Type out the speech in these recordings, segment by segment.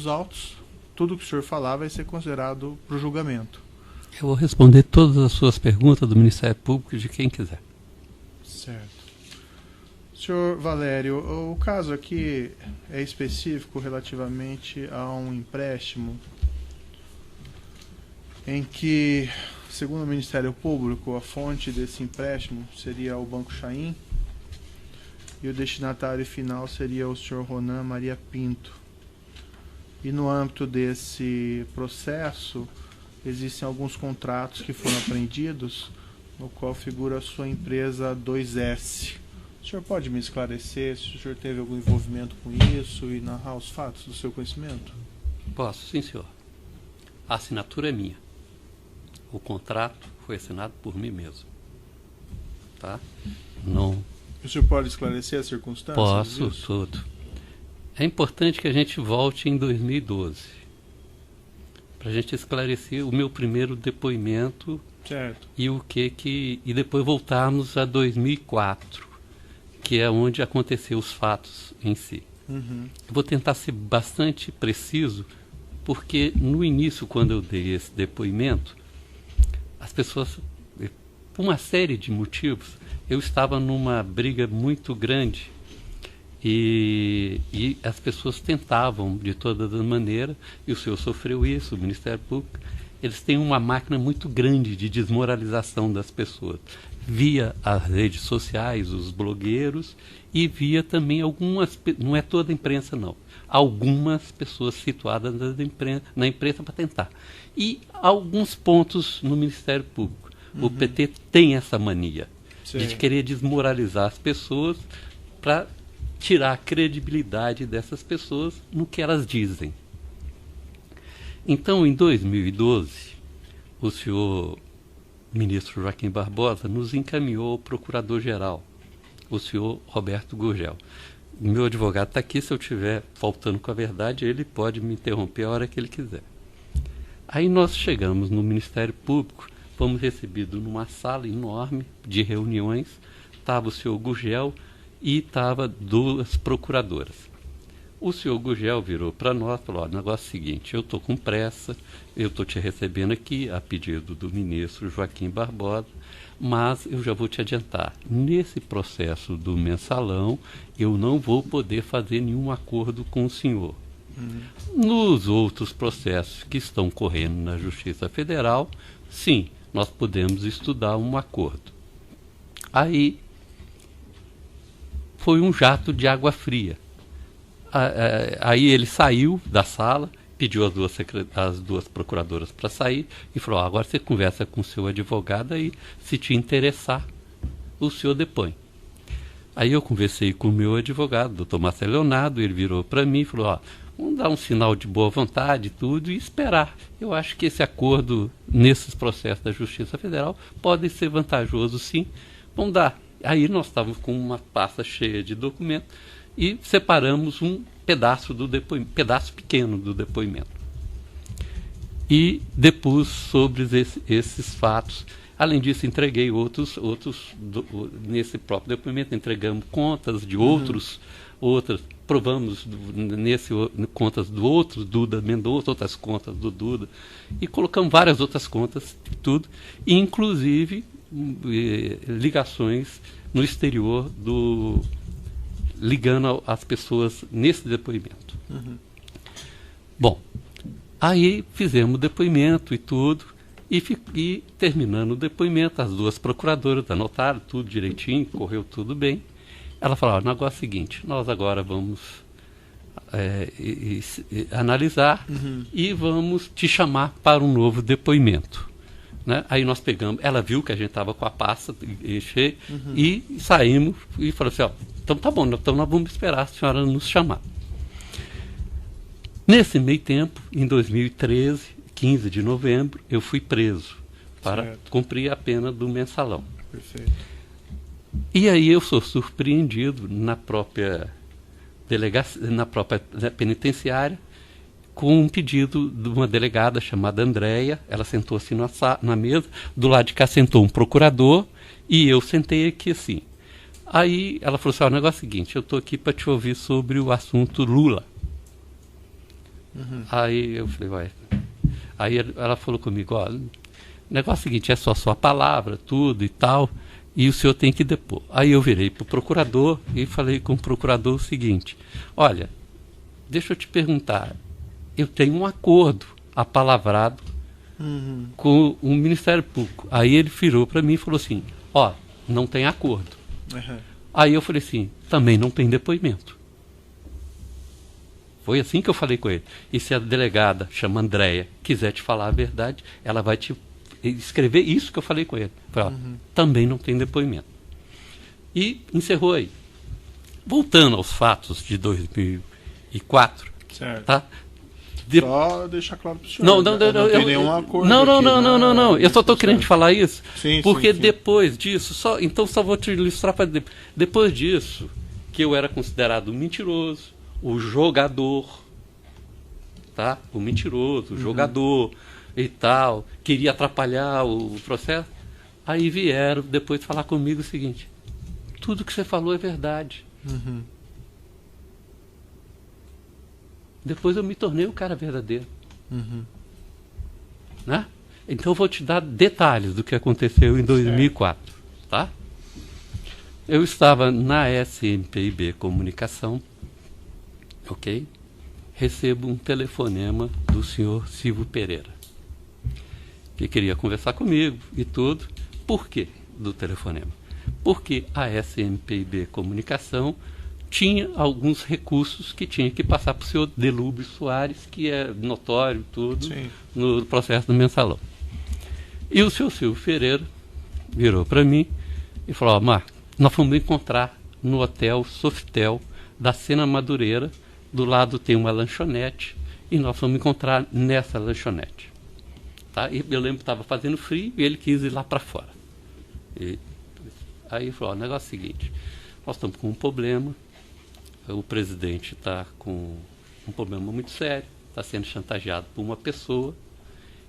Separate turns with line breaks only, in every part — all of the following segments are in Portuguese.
os autos, tudo que o senhor falar vai ser considerado para o julgamento.
Eu vou responder todas as suas perguntas do Ministério Público de quem quiser.
Certo. Senhor Valério, o caso aqui é específico relativamente a um empréstimo em que, segundo o Ministério Público, a fonte desse empréstimo seria o Banco Chain e o destinatário final seria o senhor Ronan Maria Pinto. E no âmbito desse processo, existem alguns contratos que foram apreendidos, no qual figura a sua empresa 2S. O senhor pode me esclarecer se o senhor teve algum envolvimento com isso e narrar os fatos do seu conhecimento?
Posso, sim, senhor. A assinatura é minha. O contrato foi assinado por mim mesmo. Tá? Não.
O senhor pode esclarecer as circunstâncias?
Posso, tudo. É importante que a gente volte em 2012 para a gente esclarecer o meu primeiro depoimento.
Certo.
E depois voltarmos a 2004, que é onde aconteceu os fatos em si.
Uhum.
Eu vou tentar ser bastante preciso, porque no início, quando eu dei esse depoimento, as pessoas, por uma série de motivos, eu estava numa briga muito grande e as pessoas tentavam de todas as maneiras, e o senhor sofreu isso, o Ministério Público. Eles têm uma máquina muito grande de desmoralização das pessoas, via as redes sociais, os blogueiros, e via também algumas, não é toda a imprensa não, algumas pessoas situadas na imprensa para tentar. E alguns pontos no Ministério Público. Uhum. O PT tem essa mania de querer desmoralizar as pessoas para tirar a credibilidade dessas pessoas no que elas dizem. Então, em 2012, o senhor ministro Joaquim Barbosa nos encaminhou ao procurador-geral, o senhor Roberto Gurgel. O meu advogado está aqui, se eu estiver faltando com a verdade, ele pode me interromper a hora que ele quiser. Aí nós chegamos no Ministério Público, fomos recebidos numa sala enorme de reuniões, estava o senhor Gurgel e estava duas procuradoras. O senhor Gurgel virou para nós e falou: o negócio é o seguinte, eu estou com pressa, eu estou te recebendo aqui a pedido do ministro Joaquim Barbosa, mas eu já vou te adiantar, nesse processo do mensalão, eu não vou poder fazer nenhum acordo com o senhor. Nos outros processos que estão correndo na Justiça Federal, sim, nós podemos estudar um acordo. Aí foi um jato de água fria. Aí ele saiu da sala, pediu as duas procuradoras para sair e falou: agora você conversa com o seu advogado e, se te interessar, o senhor depõe. Aí eu conversei com o meu advogado, doutor Marcelo Leonardo, ele virou para mim e falou: vamos dar um sinal de boa vontade e tudo e esperar. Eu acho que esse acordo nesses processos da Justiça Federal pode ser vantajoso, sim. Vamos dar. Aí nós estávamos com uma pasta cheia de documentos e separamos um pedaço do depoimento, pedaço pequeno do depoimento. E depus sobre esses fatos. Além disso, entreguei nesse próprio depoimento, entregamos contas de outras, provamos contas do outro, Duda Mendonça, outras contas do Duda, e colocamos várias outras contas, tudo, e inclusive ligações no exterior ligando as pessoas nesse depoimento.
Uhum.
Bom, aí fizemos o depoimento e tudo, e terminando o depoimento, as duas procuradoras anotaram tudo direitinho, correu tudo bem. Ela falou: o negócio é o seguinte, nós agora vamos analisar e vamos te chamar para um novo depoimento. Né? Aí nós pegamos, ela viu que a gente estava com a pasta cheia e saímos e falou assim: então tá bom, então nós vamos esperar a senhora nos chamar. Nesse meio tempo, em 2013, 15 de novembro, eu fui preso para cumprir a pena do mensalão.
Perfeito.
E aí eu sou surpreendido na própria penitenciária com um pedido de uma delegada chamada Andréia. Ela sentou assim na mesa, do lado de cá sentou um procurador e eu sentei aqui assim. Aí ela falou assim: o negócio é o seguinte, eu estou aqui para te ouvir sobre o assunto Lula. Aí eu falei, ué. Aí ela falou comigo, ó, o negócio é o seguinte, é só sua palavra, tudo e tal, e o senhor tem que depor. Aí eu virei para o procurador e falei com o procurador o seguinte, olha, deixa eu te perguntar, eu tenho um acordo apalavrado com o Ministério Público. Aí ele virou para mim e falou assim, ó, não tem acordo. Aí eu falei assim, também não tem depoimento. Foi assim que eu falei com ele. E se a delegada, chama Andréia, quiser te falar a verdade, ela vai te escrever isso que eu falei com ele. Falei, ó, também não tem depoimento. E encerrou aí. Voltando aos fatos de 2004,
Certo.
tá?
Só deixar claro para o senhor. Não tem nenhum acordo.
Não. Eu só estou querendo te falar isso.
Sim,
porque
sim.
Depois disso, só vou te ilustrar. Depois disso, que eu era considerado mentiroso, o jogador, tá? O mentiroso, o jogador e tal, queria atrapalhar o processo. Aí vieram depois falar comigo o seguinte: tudo que você falou é verdade. Depois eu me tornei o cara verdadeiro. Né? Então eu vou te dar detalhes do que aconteceu em 2004. Tá? Eu estava na SMPIB Comunicação, ok? Recebo um telefonema do senhor Silvio Pereira, que queria conversar comigo e tudo. Por quê do telefonema? Porque a SMPIB Comunicação tinha alguns recursos que tinha que passar para o senhor Delúbio Soares, que é notório tudo no processo do mensalão. E o senhor Silvio Pereira virou para mim e falou: ó, Marco, nós vamos encontrar no hotel Sofitel da Sena Madureira, do lado tem uma lanchonete, e nós vamos encontrar nessa lanchonete. Tá? E eu lembro que estava fazendo frio e ele quis ir lá para fora. Aí ele falou: ó, o negócio é o seguinte, nós estamos com um problema, o presidente está com um problema muito sério, está sendo chantageado por uma pessoa,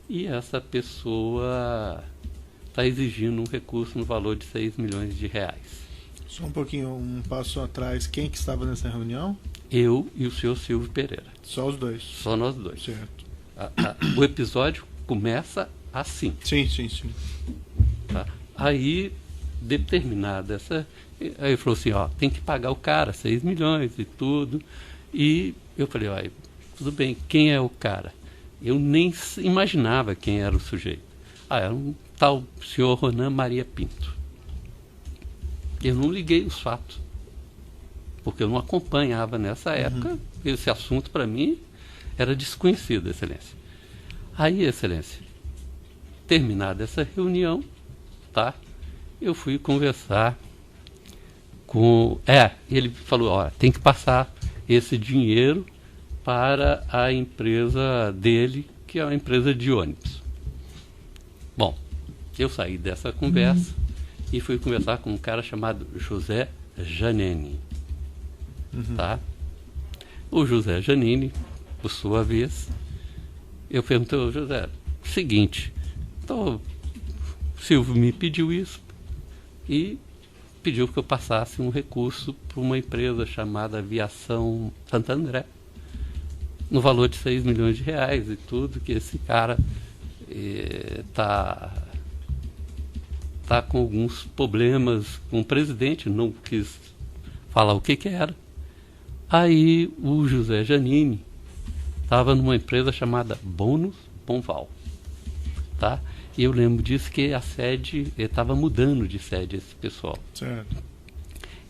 e essa pessoa está exigindo um recurso no valor de 6 milhões de reais.
Só um pouquinho, um passo atrás, quem que estava nessa reunião?
Eu e o senhor Silvio Pereira.
Só os dois?
Só nós dois.
Certo.
O episódio começa assim.
Sim.
Tá? Aí, determinada essa... Aí ele falou assim, ó, tem que pagar o cara 6 milhões e tudo. E eu falei, ó, tudo bem, quem é o cara? Eu nem imaginava quem era o sujeito. Era um tal senhor Ronan Maria Pinto. Eu não liguei os fatos, porque eu não acompanhava nessa época. Esse assunto para mim era desconhecido, Excelência. Aí, Excelência, terminada essa reunião, tá? Eu fui conversar com... ele falou, ó, tem que passar esse dinheiro para a empresa dele, que é uma empresa de ônibus. Bom, eu saí dessa conversa e fui conversar com um cara chamado José Janini. Tá? O José Janini, por sua vez, eu perguntei ao José, seguinte, então, o Silvio me pediu isso e pediu que eu passasse um recurso para uma empresa chamada Aviação Santo André, no valor de 6 milhões de reais e tudo, que esse cara tá com alguns problemas com o presidente, não quis falar o que era. Aí o José Janini estava numa empresa chamada Bônus Ponval, tá? E eu lembro disso, que a sede, estava mudando de sede esse pessoal.
Certo.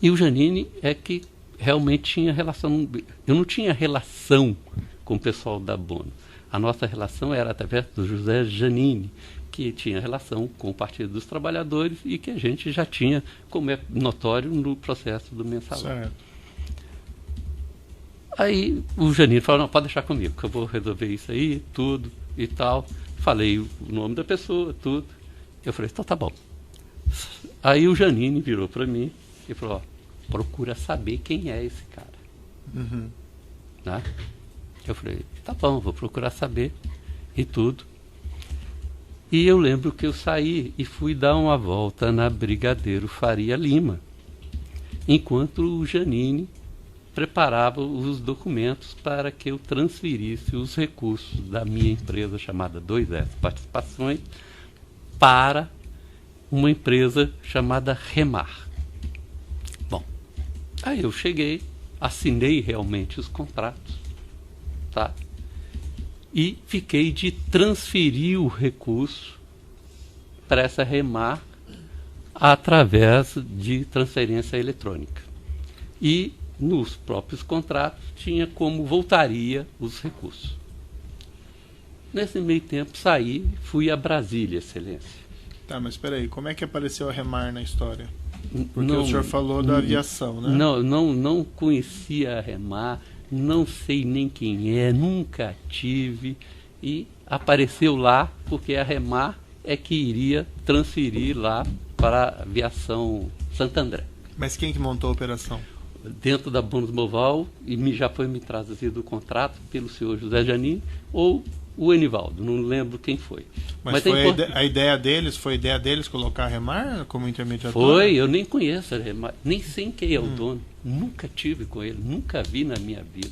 E o Janini é que realmente tinha relação, eu não tinha relação com o pessoal da Bônus. A nossa relação era através do José Janini, que tinha relação com o Partido dos Trabalhadores e que a gente já tinha, como é notório, no processo do mensalão.
Certo.
Aí o Janine falou, não, pode deixar comigo, que eu vou resolver isso aí, tudo e tal. Falei o nome da pessoa, tudo. Eu falei, então tá bom. Aí o Janine virou para mim e falou, ó, procura saber quem é esse cara. Né? Eu falei, tá bom, vou procurar saber e tudo. E eu lembro que eu saí e fui dar uma volta na Brigadeiro Faria Lima, enquanto o Janine preparava os documentos para que eu transferisse os recursos da minha empresa chamada 2S Participações para uma empresa chamada Remar. Bom, aí eu cheguei, assinei realmente os contratos, tá? E fiquei de transferir o recurso para essa Remar através de transferência eletrônica. E nos próprios contratos tinha como voltaria os recursos. Nesse meio tempo saí, fui a Brasília, Excelência.
Tá, mas espera aí, como é que apareceu a Remar na história? Porque
Não,
o senhor falou da aviação, né?
Não conhecia a Remar, não sei nem quem é, nunca tive, e apareceu lá porque a Remar é que iria transferir lá para a aviação Santo André.
Mas quem que montou a operação?
Dentro da Bônus Moval, e já foi me trazido o contrato pelo senhor José Janin ou o Enivaldo, não lembro quem foi.
Mas foi a ideia deles, colocar a Remar como intermediador?
Foi, eu nem conheço a Remar, nem sei quem é o dono, nunca tive com ele, nunca vi na minha vida.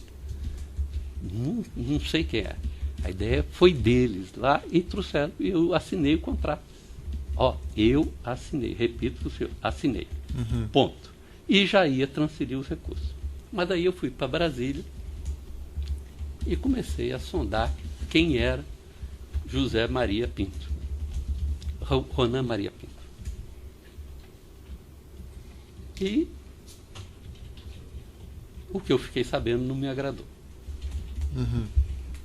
Não sei quem é. A ideia foi deles lá e trouxeram, e eu assinei o contrato. Ó, eu assinei, repito para o senhor, assinei. Ponto. E já ia transferir os recursos. Mas daí eu fui para Brasília e comecei a sondar quem era José Maria Pinto, Ronan Maria Pinto. E o que eu fiquei sabendo não me agradou.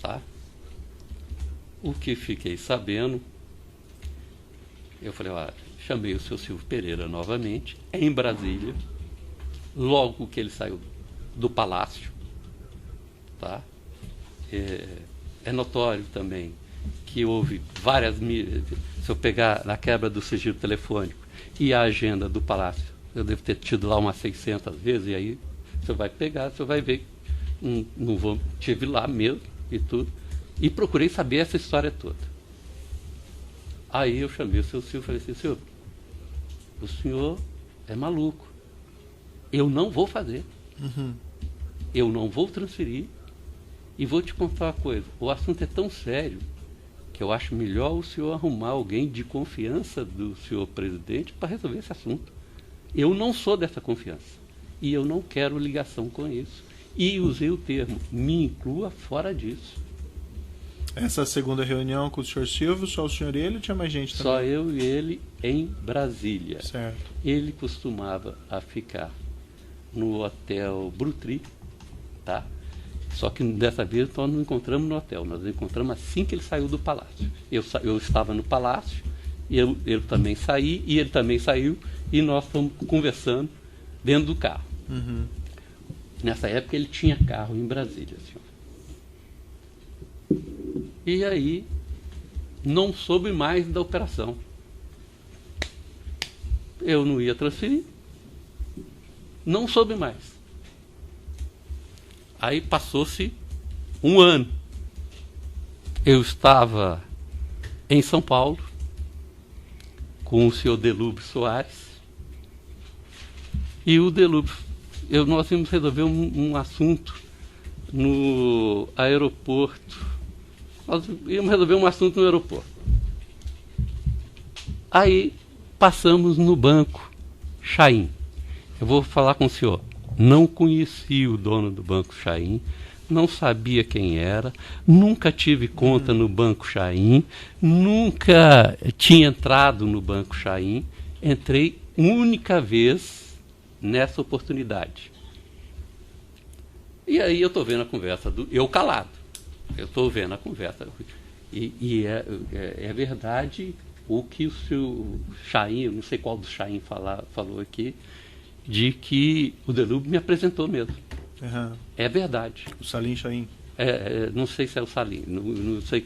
Tá? O que fiquei sabendo, eu falei, chamei o seu Silvio Pereira novamente, em Brasília, logo que ele saiu do Palácio. Tá? É notório também que houve várias... Se eu pegar na quebra do sigilo telefônico e a agenda do Palácio, eu devo ter tido lá umas 600 vezes, e aí você vai pegar, você vai ver, tive lá mesmo e tudo, e procurei saber essa história toda. Aí eu chamei o seu Silvio e falei assim, senhor, o senhor é maluco, eu não vou fazer, eu não vou transferir, e vou te contar uma coisa, o assunto é tão sério que eu acho melhor o senhor arrumar alguém de confiança do senhor presidente para resolver esse assunto. Eu não sou dessa confiança e eu não quero ligação com isso. E usei o termo, me inclua fora disso.
Essa segunda reunião com o senhor Silvio, só o senhor e ele ou tinha mais gente também?
Só eu e ele em Brasília.
Certo.
Ele costumava a ficar no Hotel Brutri, tá? Só que dessa vez nós não encontramos no hotel, nós encontramos assim que ele saiu do palácio. Eu estava no palácio, ele também saiu, e ele também saiu, e nós fomos conversando dentro do carro. Nessa época ele tinha carro em Brasília. Senhor. E aí não soube mais da operação. Eu não ia transferir, não soube mais. Aí passou-se um ano. Eu estava em São Paulo com o senhor Delúbio Soares. E o Delúbio, nós íamos resolver um assunto no aeroporto. Nós íamos resolver um assunto no aeroporto. Aí passamos no Banco Chaim. Eu vou falar com o senhor. Não conheci o dono do Banco Chaim, não sabia quem era, nunca tive conta no Banco Chaim, nunca tinha entrado no Banco Chaim, entrei única vez nessa oportunidade. E aí eu estou vendo a conversa, eu calado, eu estou vendo a conversa, e é verdade o que o seu Chaim, não sei qual do Chaim falou aqui, de que o Delúbio me apresentou mesmo. É verdade.
O Salim Chaim.
Não sei se é o Salim, não sei,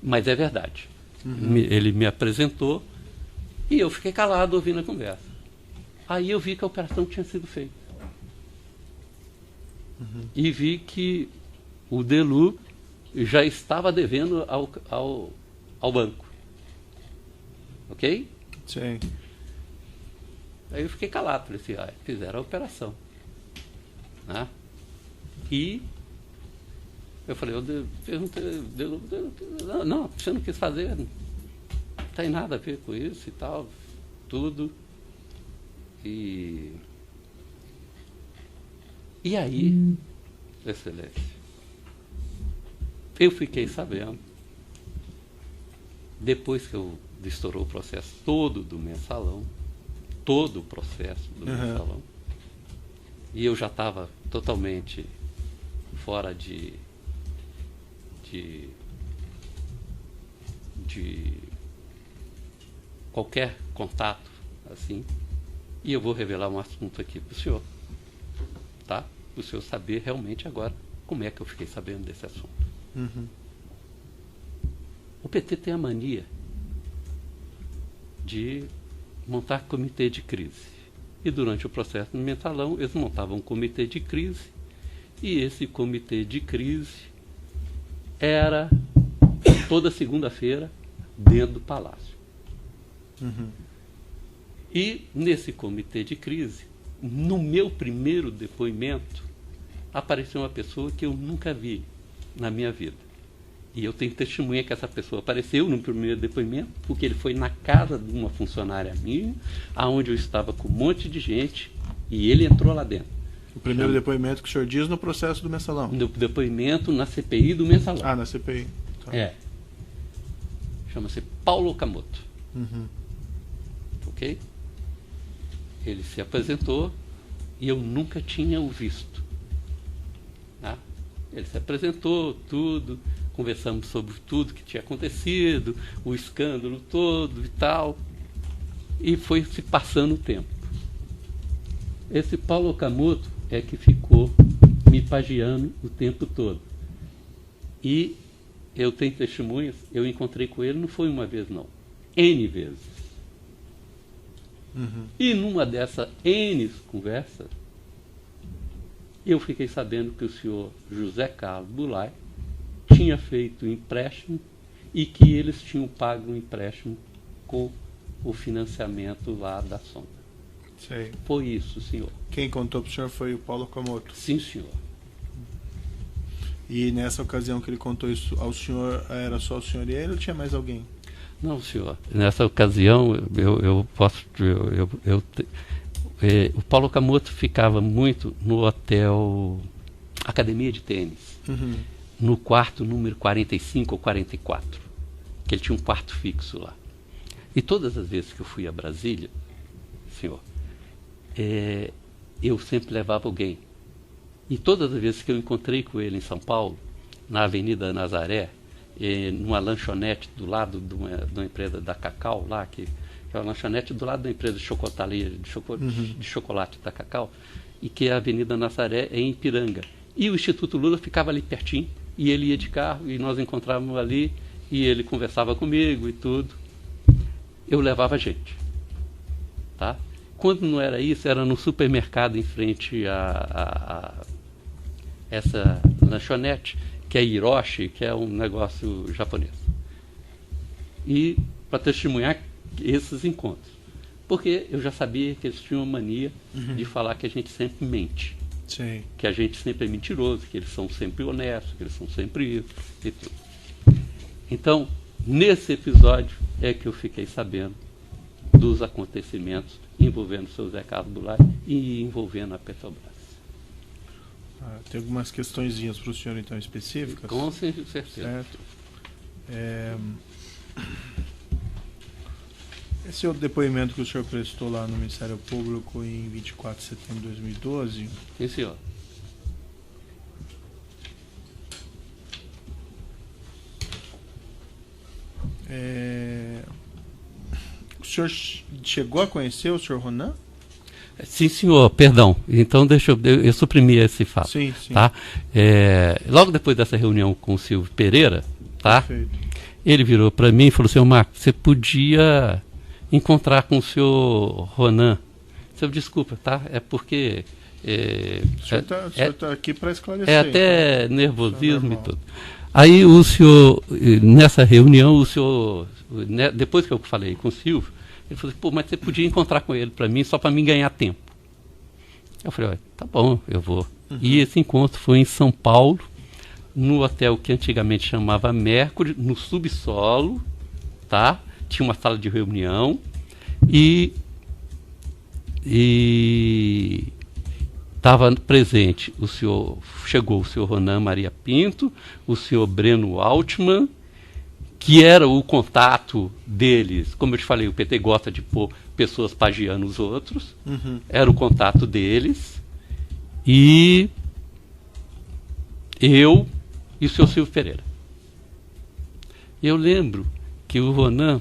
mas é verdade. Ele me apresentou e eu fiquei calado ouvindo a conversa. Aí eu vi que a operação tinha sido feita. E vi que o Delúbio já estava devendo ao banco. Ok?
Sim.
Aí eu fiquei calado, falei assim, fizeram a operação. Né? E eu falei, não, você não quis fazer, não tem nada a ver com isso e tal, tudo. E aí, Excelência, eu fiquei sabendo, depois que eu estourou o processo todo do mensalão, todo o processo do mensalão, e eu já estava totalmente fora de qualquer contato, assim, e eu vou revelar um assunto aqui para o senhor, tá? Para o senhor saber realmente agora como é que eu fiquei sabendo desse assunto. O PT tem a mania de montar comitê de crise. E durante o processo do mensalão, eles montavam um comitê de crise, e esse comitê de crise era toda segunda-feira dentro do Palácio. E nesse comitê de crise, no meu primeiro depoimento, apareceu uma pessoa que eu nunca vi na minha vida. E eu tenho testemunha que essa pessoa apareceu no primeiro depoimento, porque ele foi na casa de uma funcionária minha, aonde eu estava com um monte de gente, e ele entrou lá dentro.
O primeiro depoimento que o senhor diz no processo do mensalão?
No depoimento na CPI do mensalão.
Ah, na CPI. Tá.
É. Chama-se Paulo Okamoto. Ok? Ele se apresentou e eu nunca tinha o visto. Tá? Ele se apresentou, tudo, conversamos sobre tudo que tinha acontecido, o escândalo todo e tal, e foi se passando o tempo. Esse Paulo Okamoto é que ficou me pagiando o tempo todo. E eu tenho testemunhas, eu encontrei com ele, não foi uma vez não, N vezes. E numa dessas N conversas, eu fiquei sabendo que o senhor José Carlos Goulart tinha feito um empréstimo e que eles tinham pago um empréstimo com o financiamento lá da sonda.
Sei.
Foi isso, senhor.
Quem contou para o senhor foi o Paulo Okamoto.
Sim, senhor.
E nessa ocasião que ele contou isso ao senhor, era só o senhor e ele ou tinha mais alguém?
Não, senhor. Nessa ocasião, o Paulo Okamoto ficava muito no hotel Academia de Tênis, no quarto número 45 ou 44, que ele tinha um quarto fixo lá. E todas as vezes que eu fui a Brasília, senhor, eu sempre levava alguém. E todas as vezes que eu encontrei com ele em São Paulo, na Avenida Nazaré, numa lanchonete do lado de uma empresa da Cacau lá, que é uma lanchonete do lado da empresa de chocolateria, de chocolate da Cacau, e que a Avenida Nazaré é em Ipiranga. E o Instituto Lula ficava ali pertinho, e ele ia de carro, e nós encontrávamos ali, e ele conversava comigo e tudo. Eu levava gente. Tá? Quando não era isso, era no supermercado em frente a essa lanchonete, que é Hiroshi, que é um negócio japonês. E para testemunhar esses encontros. Porque eu já sabia que eles tinham uma mania de falar que a gente sempre mente.
Sim.
Que a gente sempre é mentiroso, que eles são sempre honestos, que eles são sempre isso e tudo. Então, nesse episódio é que eu fiquei sabendo dos acontecimentos envolvendo o seu Zé Carlos Goulart e envolvendo a Petrobras.
Tem algumas questõezinhas para o senhor, então, específicas?
Com certeza.
Certo. Esse é o depoimento que o senhor prestou lá no Ministério Público em 24 de setembro de 2012.
Sim, senhor.
O senhor chegou a conhecer o senhor Ronan?
Sim, senhor, perdão. Então deixa eu suprimir esse fato.
Sim.
Tá? Logo depois dessa reunião com o Silvio Pereira, tá?
Perfeito.
Ele virou para mim e falou assim: Marcos, você podia encontrar com o senhor Ronan. Eu desculpa, tá? É porque
O senhor está aqui para esclarecer.
é até
então.
nervosismo e tudo. Aí o senhor, nessa reunião, o senhor, depois que eu falei com o Silvio, ele falou assim: pô, mas você podia encontrar com ele para mim, só para mim ganhar tempo. Eu falei, olha, tá bom, eu vou. E esse encontro foi em São Paulo, no hotel que antigamente chamava Mercury, no subsolo, tá? Tinha uma sala de reunião e estava presente chegou o senhor Ronan Maria Pinto, o senhor Breno Altman, que era o contato deles. Como eu te falei, o PT gosta de pôr pessoas pagiando os outros. Era o contato deles. E eu e o seu Silvio Pereira. Eu lembro que o Ronan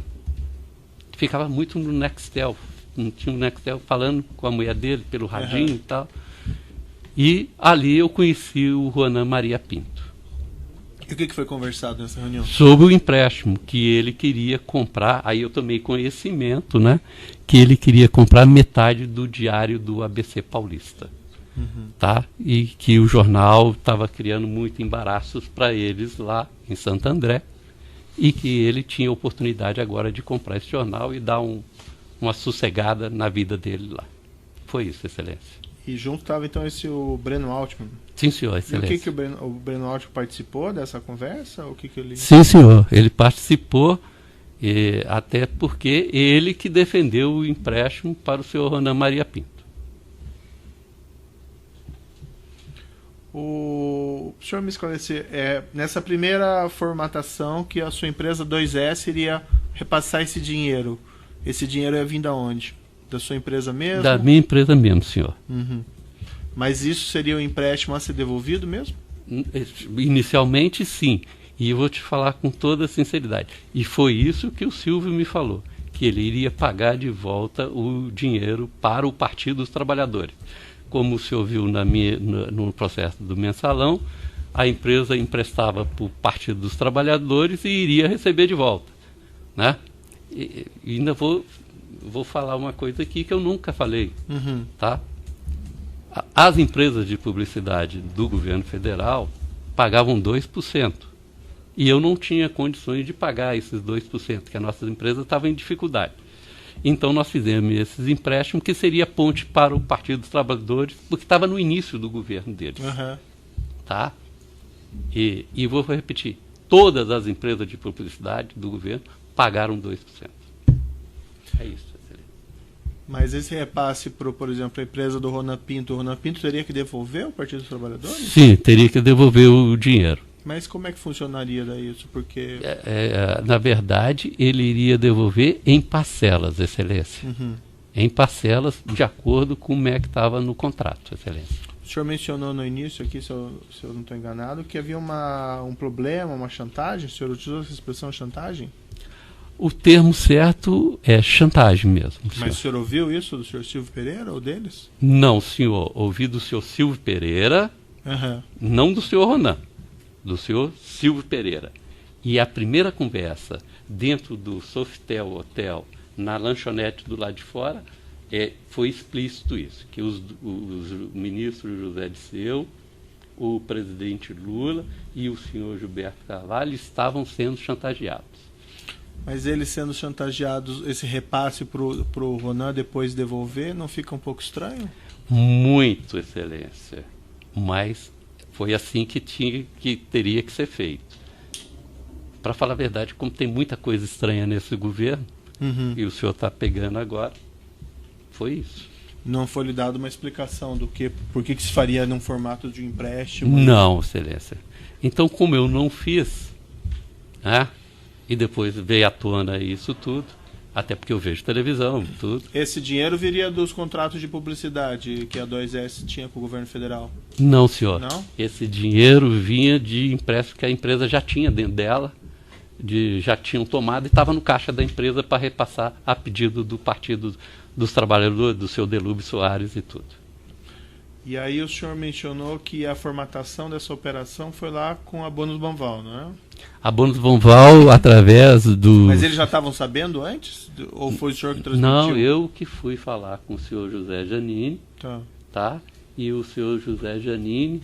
ficava muito no Nextel. Não tinha um Nextel, falando com a mulher dele pelo radinho e tal. E ali eu conheci o Ronan Maria Pinto.
E o que foi conversado nessa reunião?
Sobre o empréstimo que ele queria comprar. Aí eu tomei conhecimento, né? Que ele queria comprar metade do diário do ABC Paulista. Tá? E que o jornal estava criando muito embaraços para eles lá em Santo André. E que ele tinha a oportunidade agora de comprar esse jornal e dar uma sossegada na vida dele lá. Foi isso, Excelência.
E junto estava então o Breno Altman.
Sim, senhor, Excelência.
E o que o Breno Altman participou dessa conversa? O que ele...
Sim, senhor, ele participou, até porque ele que defendeu o empréstimo para o senhor Ronan Maria Pinto.
O senhor me esclarecer, nessa primeira formatação que a sua empresa 2S iria repassar esse dinheiro ia vir da onde? Da sua empresa mesmo?
Da minha empresa mesmo, senhor.
Mas isso seria um empréstimo a ser devolvido mesmo?
Inicialmente, sim. E eu vou te falar com toda sinceridade. E foi isso que o Silvio me falou, que ele iria pagar de volta o dinheiro para o Partido dos Trabalhadores. Como o senhor viu no processo do mensalão, a empresa emprestava para o Partido dos Trabalhadores e iria receber de volta. Né? E ainda vou falar uma coisa aqui que eu nunca falei. Tá? As empresas de publicidade do governo federal pagavam 2%. E eu não tinha condições de pagar esses 2%, que a nossa empresa estava em dificuldade. Então nós fizemos esses empréstimos, que seria ponte para o Partido dos Trabalhadores, porque estava no início do governo deles. Tá? E vou repetir, todas as empresas de publicidade do governo pagaram 2%. É isso.
Mas esse repasse, por exemplo, a empresa do Ronan Pinto, o Ronan Pinto teria que devolver ao Partido dos Trabalhadores?
Sim, teria que devolver o dinheiro.
Mas como é que funcionaria daí isso? Porque...
na verdade, ele iria devolver em parcelas, Excelência. Em parcelas, de acordo com como é que estava no contrato, Excelência.
O senhor mencionou no início aqui, se eu não estou enganado, que havia um problema, uma chantagem. O senhor utilizou essa expressão chantagem?
O termo certo é chantagem mesmo.
Mas o senhor ouviu isso do senhor Silvio Pereira ou deles?
Não, senhor. Ouvi do senhor Silvio Pereira, não do senhor Ronan, do senhor Silvio Pereira. E a primeira conversa dentro do Sofitel Hotel, na lanchonete do lado de fora, foi explícito isso, que os ministros José Disseu, o presidente Lula e o senhor Gilberto Carvalho estavam sendo chantageados.
Mas eles sendo chantageados, esse repasse para o Ronan depois devolver, não fica um pouco estranho?
Muito, Excelência. Mas foi assim que teria que ser feito. Para falar a verdade, como tem muita coisa estranha nesse governo, e o senhor está pegando agora, foi isso.
Não foi lhe dada uma explicação do por que se faria num formato de empréstimo?
Não, Excelência. Então, como eu não fiz, né? E depois veio à tona isso tudo, até porque eu vejo televisão, tudo.
Esse dinheiro viria dos contratos de publicidade que a 2S tinha com o governo federal?
Não, senhor.
Não?
Esse dinheiro vinha de empréstimo que a empresa já tinha dentro dela, já tinham tomado e estava no caixa da empresa para repassar a pedido do Partido dos Trabalhadores, do seu Delúbio Soares e tudo.
E aí o senhor mencionou que a formatação dessa operação foi lá com a Bônus Banval, não é?
A Bônus Banval, através do...
Mas eles já estavam sabendo antes? Ou foi o senhor que transmitiu?
Não, eu que fui falar com o senhor José Janine, tá? E o senhor José Janine,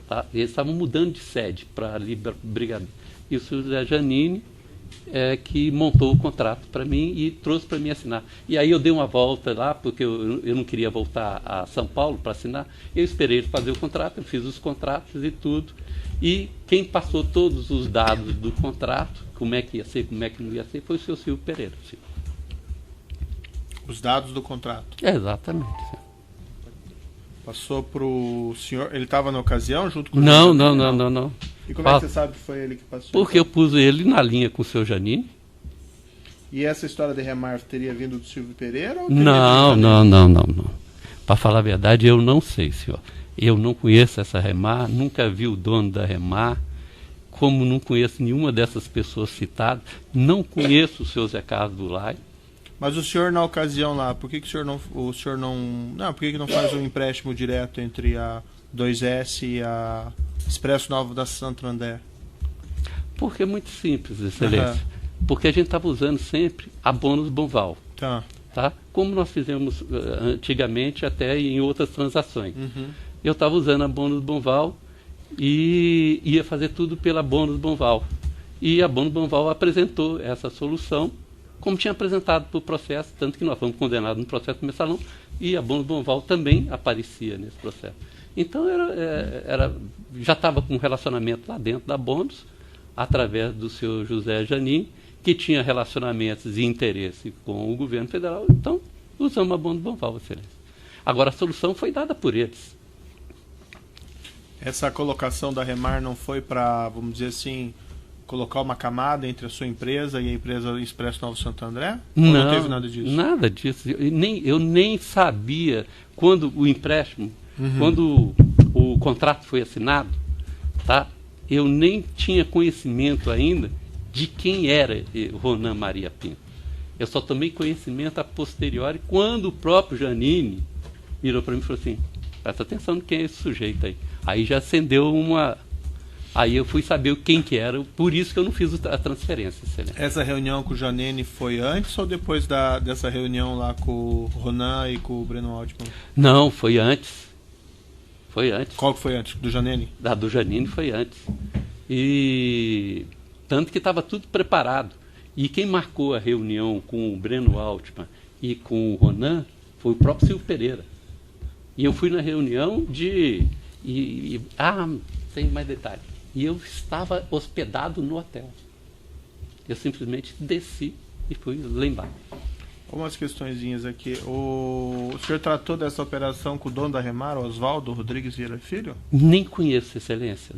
tá? Eles estavam mudando de sede para ali Brigadeiro. E o senhor José Janine que montou o contrato para mim e trouxe para mim assinar. E aí eu dei uma volta lá, porque eu não queria voltar a São Paulo para assinar. Eu esperei ele fazer o contrato, eu fiz os contratos e tudo. E quem passou todos os dados do contrato, como é que ia ser, como é que não ia ser, foi o seu Silvio Pereira. Sim.
Os dados do contrato?
Exatamente. Sim.
Passou para o senhor, ele estava na ocasião junto com o
Não.
E como é que você sabe que foi ele que passou?
Porque eu pus ele na linha com o seu Janine.
E essa história de remar teria vindo do Silvio Pereira? Ou teria
Não. Para falar a verdade, eu não sei, senhor. Eu não conheço essa Remar, nunca vi o dono da Remar, como não conheço nenhuma dessas pessoas citadas, não conheço o seu Zé Carlos Bulay.
Mas o senhor na ocasião lá, por que o senhor não por que não faz um empréstimo direto entre a 2S e a Expresso Novo da Santander?
Porque é muito simples, excelência. Porque a gente estava usando sempre a bônus Bonval. Tá? Como nós fizemos antigamente até em outras transações. Eu estava usando a bônus Bonval e ia fazer tudo pela bônus Bonval. E a bônus Bonval apresentou essa solução, como tinha apresentado para o processo, tanto que nós fomos condenados no processo do mensalão, e a bônus Bonval também aparecia nesse processo. Então já estava com um relacionamento lá dentro da bônus, através do seu José Janine, que tinha relacionamentos e interesse com o governo federal, então usamos a bônus Bonval, excelência. Agora a solução foi dada por eles.
Essa colocação da Remar não foi para, vamos dizer assim, colocar uma camada entre a sua empresa e a empresa Expresso Novo Santo André? Não teve nada disso?
Nada disso. Eu nem sabia quando o empréstimo, quando o contrato foi assinado, tá? Eu nem tinha conhecimento ainda de quem era Ronan Maria Pinto. Eu só tomei conhecimento a posteriori quando o próprio Janine virou para mim e falou assim: presta atenção de quem é esse sujeito aí. Aí já acendeu uma... Aí eu fui saber quem que era, por isso que eu não fiz a transferência. Excelente.
Essa reunião com o Janine foi antes ou depois dessa reunião lá com o Ronan e com o Breno Altman?
Não, foi antes. Foi antes.
Qual que foi antes? Do Janine?
Da do Janine foi antes. E tanto que estava tudo preparado. E quem marcou a reunião com o Breno Altman e com o Ronan foi o próprio Silvio Pereira. E eu fui na reunião tem mais detalhe. E eu estava hospedado no hotel. Eu simplesmente desci e fui lá embaixo.
Umas questõezinhas aqui. O senhor tratou dessa operação com o dono da Remar, Oswaldo Rodrigues Vieira Filho?
Nem conheço, excelência.